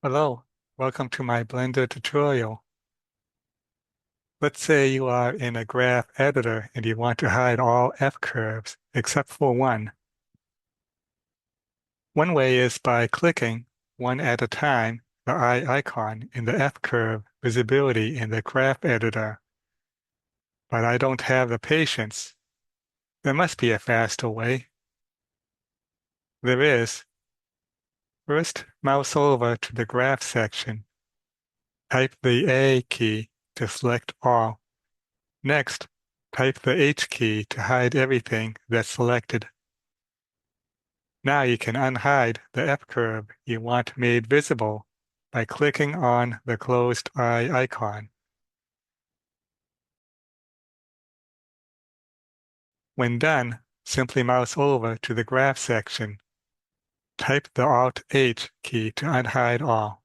Hello, welcome to my Blender tutorial. Let's say you are in a graph editor and you want to hide all F-curves except for one. One way is by clicking, one at a time, the eye icon in the F-curve visibility in the graph editor. But I don't have the patience. There must be a faster way. There is. First, mouse over to the graph section. Type the A key to select all. Next, type the H key to hide everything that's selected. Now you can unhide the F-curve you want made visible by clicking on the closed eye icon. When done, simply mouse over to the graph section. Type the Alt-H key to unhide all.